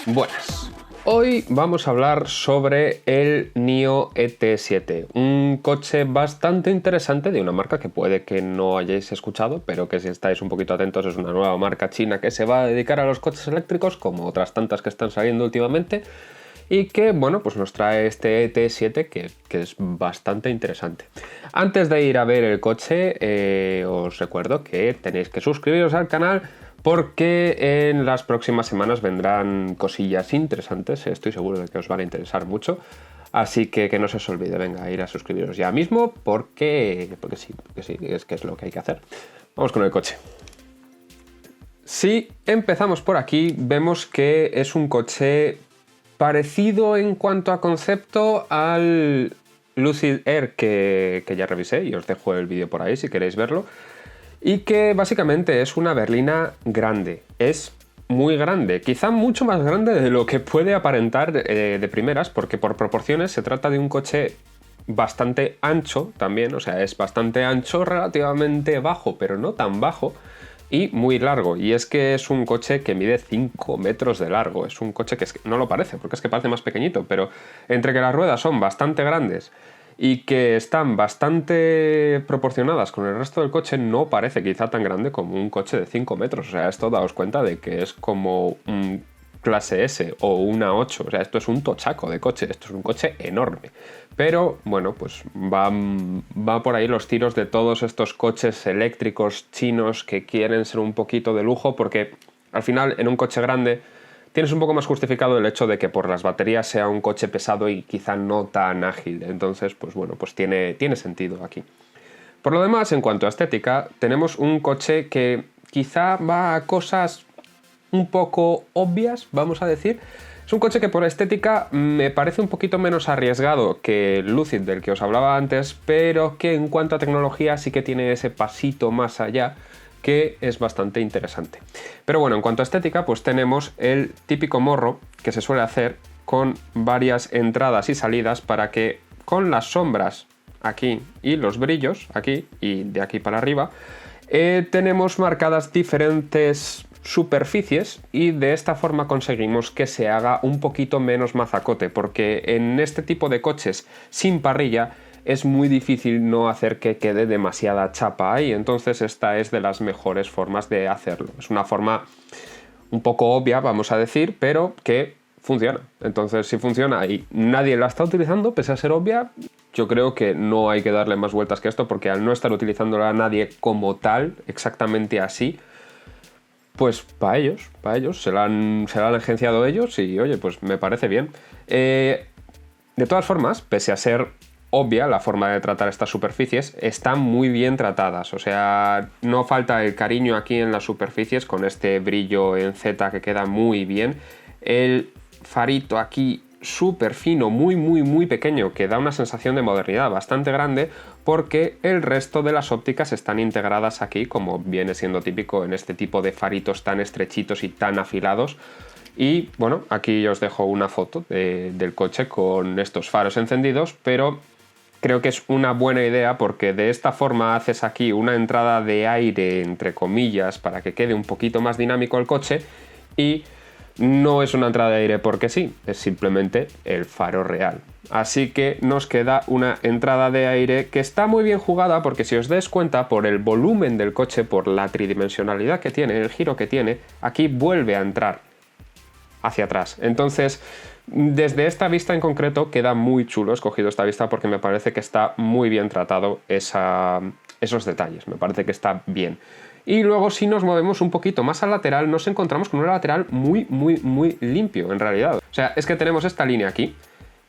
Buenas. Hoy vamos a hablar sobre el NIO ET7, un coche bastante interesante de una marca que puede que no hayáis escuchado, pero que si estáis un poquito atentos es una nueva marca china que se va a dedicar a los coches eléctricos, como otras tantas que están saliendo últimamente, y que, bueno, pues nos trae este ET7 que es bastante interesante. Antes de ir a ver el coche, os recuerdo que tenéis que suscribiros al canal, porque en las próximas semanas vendrán cosillas interesantes, estoy seguro de que os van a interesar mucho, así que no se os olvide, venga, ir a suscribiros ya mismo, porque sí, es que es lo que hay que hacer. Vamos con el coche. Si empezamos por aquí, vemos que es un coche parecido en cuanto a concepto al Lucid Air que ya revisé, y os dejo el vídeo por ahí si queréis verlo. Y que básicamente es una berlina grande, es muy grande, quizá mucho más grande de lo que puede aparentar de primeras, porque por proporciones se trata de un coche bastante ancho también, o sea, es bastante ancho, relativamente bajo, pero no tan bajo, y muy largo. Y es que es un coche que mide 5 metros de largo, es un coche que no lo parece, porque es que parece más pequeñito, pero entre que las ruedas son bastante grandes y que están bastante proporcionadas con el resto del coche, no parece quizá tan grande como un coche de 5 metros. O sea, esto daos cuenta de que es como un clase S o una 8. O sea, esto es un tochaco de coche, esto es un coche enorme. Pero, bueno, pues va por ahí los tiros de todos estos coches eléctricos chinos que quieren ser un poquito de lujo, porque al final en un coche grande tienes un poco más justificado el hecho de que por las baterías sea un coche pesado y quizá no tan ágil. Entonces, pues bueno, pues tiene sentido aquí. Por lo demás, en cuanto a estética, tenemos un coche que quizá va a cosas un poco obvias, vamos a decir. Es un coche que por estética me parece un poquito menos arriesgado que el Lucid del que os hablaba antes, pero que en cuanto a tecnología sí que tiene ese pasito más allá, que es bastante interesante. Pero bueno, en cuanto a estética, pues tenemos el típico morro que se suele hacer con varias entradas y salidas para que con las sombras aquí y los brillos aquí y de aquí para arriba tenemos marcadas diferentes superficies, y de esta forma conseguimos que se haga un poquito menos mazacote, porque en este tipo de coches sin parrilla es muy difícil no hacer que quede demasiada chapa ahí. Entonces esta es de las mejores formas de hacerlo. Es una forma un poco obvia, vamos a decir, pero que funciona. Entonces, si funciona y nadie la está utilizando, pese a ser obvia, yo creo que no hay que darle más vueltas que esto, porque al no estar utilizándola nadie como tal, exactamente así, pues para ellos, se la han agenciado ellos y, oye, pues me parece bien. De todas formas, pese a ser obvia la forma de tratar estas superficies, están muy bien tratadas. O sea, no falta el cariño aquí en las superficies, con este brillo en Z que queda muy bien. El farito aquí súper fino, muy pequeño, que da una sensación de modernidad bastante grande, porque el resto de las ópticas están integradas aquí, como viene siendo típico en este tipo de faritos tan estrechitos y tan afilados. Y bueno, aquí os dejo una foto del coche con estos faros encendidos, pero creo que es una buena idea, porque de esta forma haces aquí una entrada de aire, entre comillas, para que quede un poquito más dinámico el coche, y no es una entrada de aire porque sí, es simplemente el faro real. Así que nos queda una entrada de aire que está muy bien jugada, porque si os dais cuenta, por el volumen del coche, por la tridimensionalidad que tiene, el giro que tiene, aquí vuelve a entrar hacia atrás. Entonces, desde esta vista en concreto queda muy chulo. He escogido esta vista porque me parece que está muy bien tratado esos detalles, me parece que está bien. Y luego, si nos movemos un poquito más al lateral, nos encontramos con un lateral muy limpio, en realidad. O sea, es que tenemos esta línea aquí,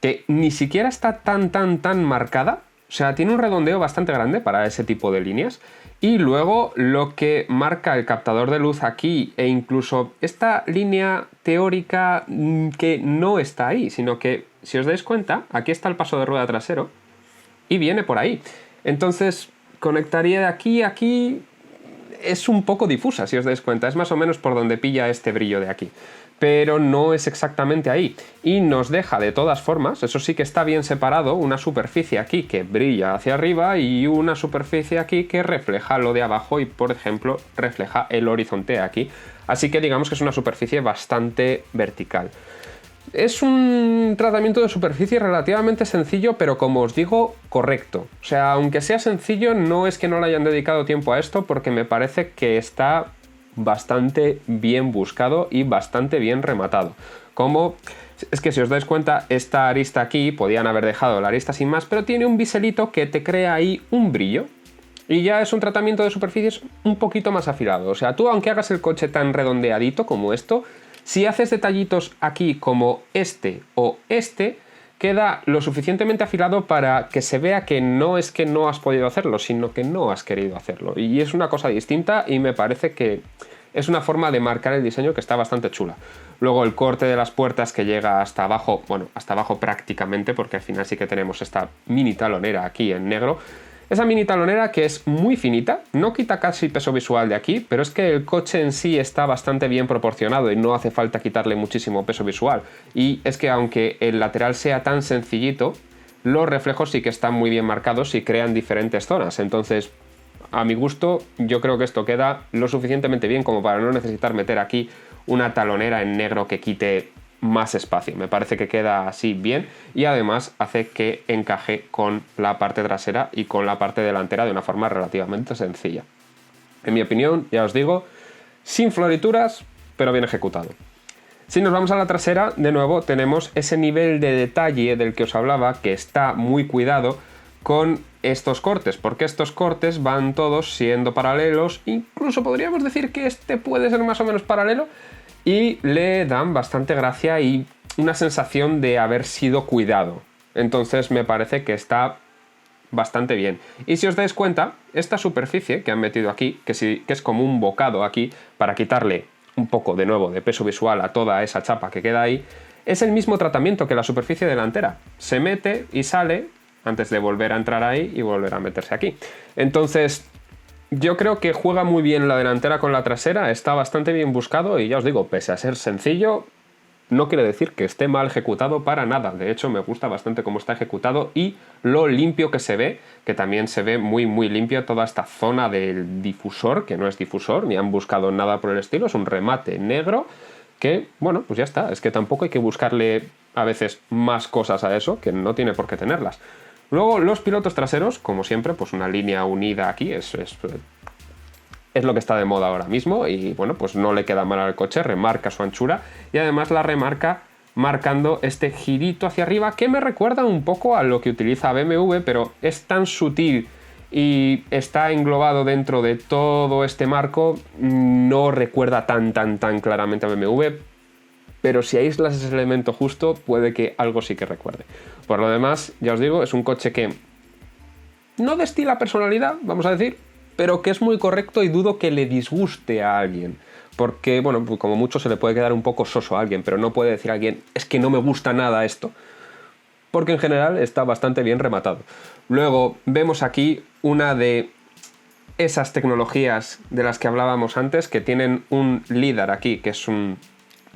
que ni siquiera está tan marcada. O sea, tiene un redondeo bastante grande para ese tipo de líneas. Y luego lo que marca el captador de luz aquí, e incluso esta línea teórica que no está ahí, sino que, si os dais cuenta, aquí está el paso de rueda trasero y viene por ahí. Entonces, conectaría de aquí a aquí. es un poco difusa, si os dais cuenta, es más o menos por donde pilla este brillo de aquí. Pero no es exactamente ahí. Y nos deja de todas formas, eso sí que está bien separado, una superficie aquí que brilla hacia arriba y una superficie aquí que refleja lo de abajo y, por ejemplo, refleja el horizonte aquí. Así que digamos que es una superficie bastante vertical. Es un tratamiento de superficie relativamente sencillo, pero como os digo, correcto. O sea, aunque sea sencillo, no es que no le hayan dedicado tiempo a esto, porque me parece que está bastante bien buscado y bastante bien rematado. Como es que si os dais cuenta, esta arista aquí, podían haber dejado la arista sin más, pero tiene un biselito que te crea ahí un brillo. Y ya es un tratamiento de superficies un poquito más afilado. O sea, tú aunque hagas el coche tan redondeadito como esto, si haces detallitos aquí como este o este, queda lo suficientemente afilado para que se vea que no es que no has podido hacerlo, sino que no has querido hacerlo. Y es una cosa distinta y me parece que es una forma de marcar el diseño que está bastante chula. Luego el corte de las puertas que llega hasta abajo, bueno, hasta abajo prácticamente, porque al final sí que tenemos esta mini talonera aquí en negro. Esa mini talonera que es muy finita, no quita casi peso visual de aquí, pero es que el coche en sí está bastante bien proporcionado y no hace falta quitarle muchísimo peso visual. Y es que aunque el lateral sea tan sencillito, los reflejos sí que están muy bien marcados y crean diferentes zonas. Entonces, a mi gusto, yo creo que esto queda lo suficientemente bien como para no necesitar meter aquí una talonera en negro que quite más espacio. Me parece que queda así bien y además hace que encaje con la parte trasera y con la parte delantera de una forma relativamente sencilla. En mi opinión, ya os digo, sin florituras, pero bien ejecutado. Si nos vamos a la trasera, de nuevo tenemos ese nivel de detalle del que os hablaba, que está muy cuidado con estos cortes, porque estos cortes van todos siendo paralelos, incluso podríamos decir que este puede ser más o menos paralelo, y le dan bastante gracia y una sensación de haber sido cuidado. Entonces me parece que está bastante bien. Y si os dais cuenta, esta superficie que han metido aquí, que es como un bocado aquí, para quitarle un poco de nuevo de peso visual a toda esa chapa que queda ahí, es el mismo tratamiento que la superficie delantera. Se mete y sale antes de volver a entrar ahí y volver a meterse aquí. Entonces, yo creo que juega muy bien la delantera con la trasera, está bastante bien buscado y ya os digo, pese a ser sencillo, no quiere decir que esté mal ejecutado para nada. De hecho, me gusta bastante cómo está ejecutado y lo limpio que se ve, que también se ve muy muy limpio toda esta zona del difusor, que no es difusor, ni han buscado nada por el estilo, es un remate negro que, bueno, pues ya está. Es que tampoco hay que buscarle a veces más cosas a eso, que no tiene por qué tenerlas. Luego los pilotos traseros, como siempre, pues una línea unida aquí es lo que está de moda ahora mismo y bueno, pues no le queda mal al coche, remarca su anchura y además la remarca marcando este girito hacia arriba que me recuerda un poco a lo que utiliza BMW, pero es tan sutil y está englobado dentro de todo este marco, no recuerda tan claramente a BMW, pero si aíslas ese elemento justo, puede que algo sí que recuerde. Por lo demás, ya os digo, es un coche que no destila personalidad, vamos a decir, pero que es muy correcto y dudo que le disguste a alguien. Porque, bueno, pues como mucho se le puede quedar un poco soso a alguien, pero no puede decir a alguien, es que no me gusta nada esto. Porque en general está bastante bien rematado. Luego vemos aquí una de esas tecnologías de las que hablábamos antes, que tienen un LiDAR aquí, que es un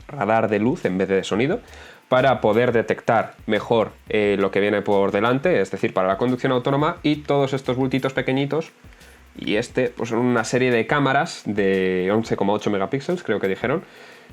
radar de luz en vez de sonido, para poder detectar mejor lo que viene por delante, es decir, para la conducción autónoma, y todos estos bultitos pequeñitos, y pues son una serie de cámaras de 11,8 megapíxeles, creo que dijeron,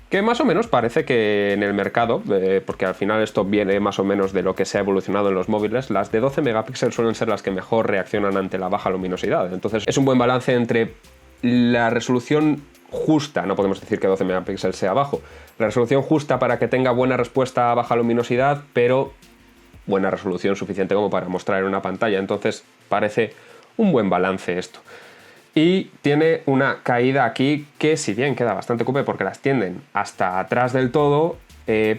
que más o menos parece que en el mercado, porque al final esto viene más o menos de lo que se ha evolucionado en los móviles, las de 12 megapíxeles suelen ser las que mejor reaccionan ante la baja luminosidad. Entonces es un buen balance entre la resolución justa, no podemos decir que 12 megapíxeles sea bajo, la resolución justa para que tenga buena respuesta a baja luminosidad, pero buena resolución suficiente como para mostrar en una pantalla. Entonces parece un buen balance esto. Y tiene una caída aquí que, si bien queda bastante cupe porque las tienden hasta atrás del todo,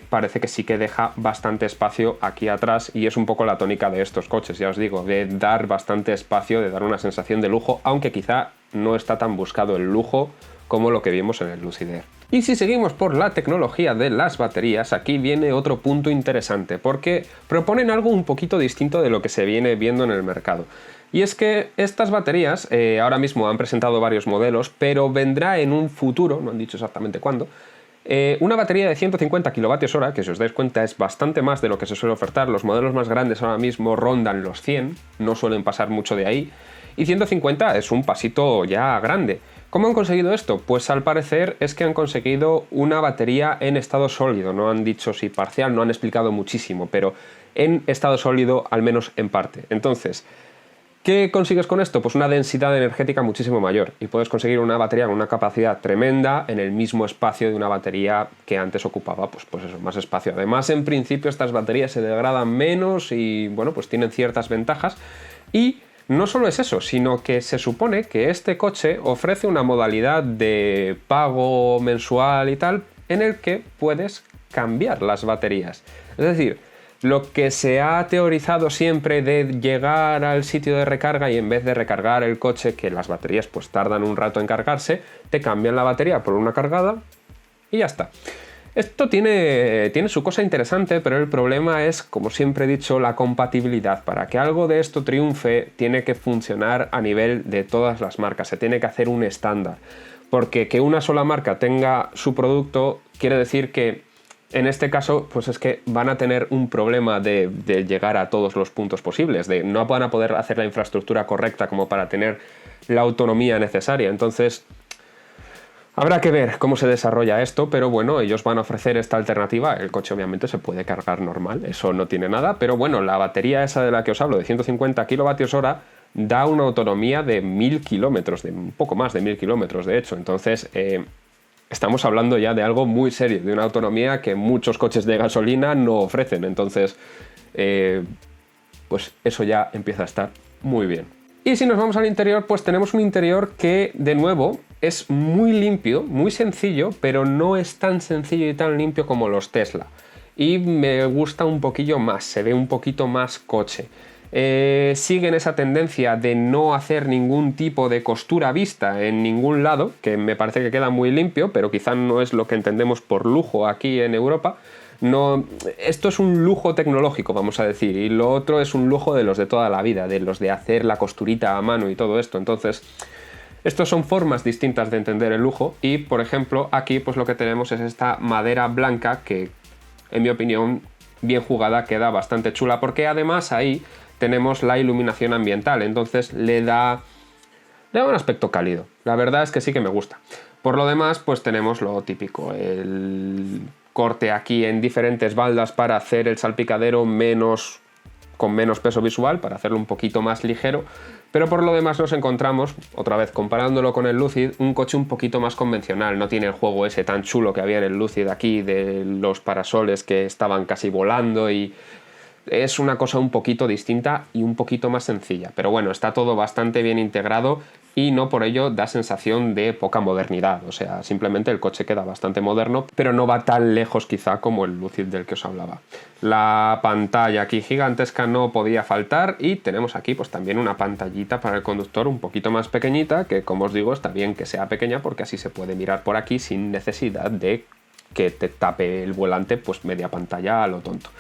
parece que sí que deja bastante espacio aquí atrás y es un poco la tónica de estos coches, ya os digo, de dar bastante espacio, de dar una sensación de lujo, aunque quizá no está tan buscado el lujo como lo que vimos en el Lucid Air. Y si seguimos por la tecnología de las baterías, aquí viene otro punto interesante, porque proponen algo un poquito distinto de lo que se viene viendo en el mercado. Y es que estas baterías, ahora mismo han presentado varios modelos, pero vendrá en un futuro, no han dicho exactamente cuándo, una batería de 150 kWh, que si os dais cuenta es bastante más de lo que se suele ofertar. Los modelos más grandes ahora mismo rondan los 100, no suelen pasar mucho de ahí, y 150 es un pasito ya grande. ¿Cómo han conseguido esto? Pues al parecer es que han conseguido una batería en estado sólido, no han dicho si parcial, no han explicado muchísimo, pero en estado sólido al menos en parte. Entonces, ¿qué consigues con esto? Pues una densidad energética muchísimo mayor y puedes conseguir una batería con una capacidad tremenda en el mismo espacio de una batería que antes ocupaba, pues eso, más espacio. Además, en principio estas baterías se degradan menos y, bueno, pues tienen ciertas ventajas. Y no solo es eso, sino que se supone que este coche ofrece una modalidad de pago mensual y tal en el que puedes cambiar las baterías. Es decir, lo que se ha teorizado siempre de llegar al sitio de recarga y en vez de recargar el coche, que las baterías pues tardan un rato en cargarse, te cambian la batería por una cargada y ya está. Esto tiene su cosa interesante, pero el problema es, como siempre he dicho, la compatibilidad. Para que algo de esto triunfe, tiene que funcionar a nivel de todas las marcas, se tiene que hacer un estándar. Porque que una sola marca tenga su producto quiere decir que en este caso, pues es que van a tener un problema de llegar a todos los puntos posibles, de no van a poder hacer la infraestructura correcta como para tener la autonomía necesaria. Entonces, habrá que ver cómo se desarrolla esto, pero bueno, ellos van a ofrecer esta alternativa. El coche obviamente se puede cargar normal, eso no tiene nada, pero bueno, la batería esa de la que os hablo, de 150 kWh, da una autonomía de 1000 kilómetros, de un poco más de 1000 kilómetros, de hecho. Entonces, estamos hablando ya de algo muy serio, de una autonomía que muchos coches de gasolina no ofrecen. Entonces, pues eso ya empieza a estar muy bien. Y si nos vamos al interior, pues tenemos un interior que, de nuevo, es muy limpio, muy sencillo, pero no es tan sencillo y tan limpio como los Tesla. Y me gusta un poquillo más, se ve un poquito más coche. Siguen esa tendencia de no hacer ningún tipo de costura vista en ningún lado, que me parece que queda muy limpio, pero quizá no es lo que entendemos por lujo aquí en Europa. No, esto es un lujo tecnológico, vamos a decir, y lo otro es un lujo de los de toda la vida, de los de hacer la costurita a mano y todo esto. Entonces, estas son formas distintas de entender el lujo y, por ejemplo, aquí pues lo que tenemos es esta madera blanca que, en mi opinión, bien jugada, queda bastante chula, porque además ahí tenemos la iluminación ambiental, entonces le da un aspecto cálido. La verdad es que sí que me gusta. Por lo demás, pues tenemos lo típico, el corte aquí en diferentes baldas para hacer el salpicadero con menos peso visual, para hacerlo un poquito más ligero, pero por lo demás nos encontramos, otra vez comparándolo con el Lucid, un coche un poquito más convencional. No tiene el juego ese tan chulo que había en el Lucid aquí, de los parasoles que estaban casi volando, y es una cosa un poquito distinta y un poquito más sencilla. Pero bueno, está todo bastante bien integrado y no por ello da sensación de poca modernidad. O sea, simplemente el coche queda bastante moderno, pero no va tan lejos quizá como el Lucid del que os hablaba. La pantalla aquí gigantesca no podía faltar y tenemos aquí pues también una pantallita para el conductor un poquito más pequeñita, que como os digo está bien que sea pequeña porque así se puede mirar por aquí sin necesidad de que te tape el volante pues media pantalla a lo tonto.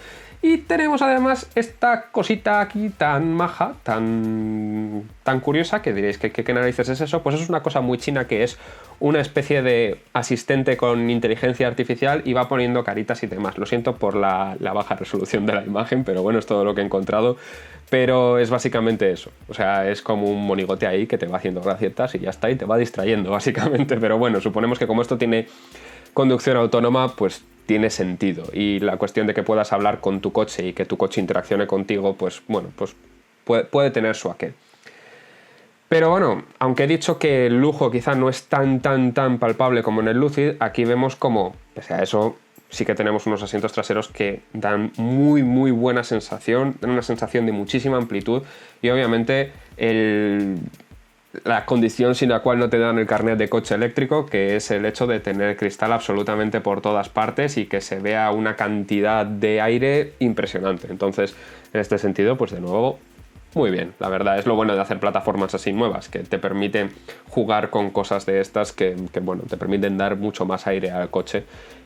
Y tenemos además esta cosita aquí tan maja, tan curiosa, que diréis, ¿qué narices es eso? Pues es una cosa muy china que es una especie de asistente con inteligencia artificial y va poniendo caritas y demás. Lo siento por la baja resolución de la imagen, pero bueno, es todo lo que he encontrado. Pero es básicamente eso. O sea, es como un monigote ahí que te va haciendo gracietas y ya está, y te va distrayendo básicamente. Pero bueno, suponemos que como esto tiene conducción autónoma, pues tiene sentido, y la cuestión de que puedas hablar con tu coche y que tu coche interaccione contigo, pues bueno, pues puede tener su aquel. Pero bueno, aunque he dicho que el lujo quizá no es tan palpable como en el Lucid, aquí vemos como, pese a eso, sí que tenemos unos asientos traseros que dan muy buena sensación, dan una sensación de muchísima amplitud, y obviamente la condición sin la cual no te dan el carnet de coche eléctrico, que es el hecho de tener cristal absolutamente por todas partes y que se vea una cantidad de aire impresionante. Entonces, en este sentido, pues de nuevo, muy bien. La verdad es lo bueno de hacer plataformas así nuevas, que te permiten jugar con cosas de estas que bueno, te permiten dar mucho más aire al coche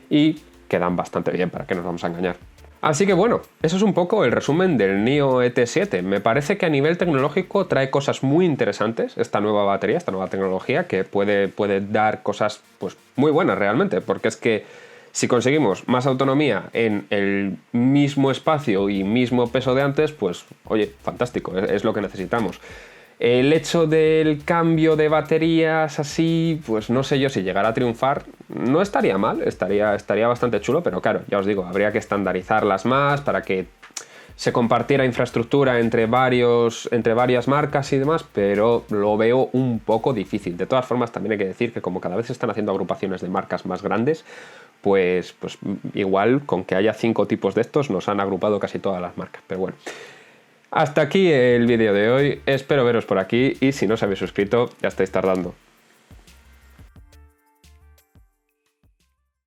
y quedan bastante bien, para que nos vamos a engañar. Así que bueno, eso es un poco el resumen del NIO ET7. Me parece que a nivel tecnológico trae cosas muy interesantes esta nueva batería, esta nueva tecnología, que puede dar cosas pues, muy buenas realmente, porque es que si conseguimos más autonomía en el mismo espacio y mismo peso de antes, pues oye, fantástico, es lo que necesitamos. El hecho del cambio de baterías así, pues no sé yo si llegará a triunfar. No estaría mal, estaría bastante chulo, pero claro, ya os digo, habría que estandarizarlas más para que se compartiera infraestructura entre varias marcas y demás, pero lo veo un poco difícil. De todas formas, también hay que decir que como cada vez se están haciendo agrupaciones de marcas más grandes, pues igual con que haya 5 tipos de estos nos han agrupado casi todas las marcas. Pero bueno. Hasta aquí el vídeo de hoy, espero veros por aquí y si no os habéis suscrito ya estáis tardando.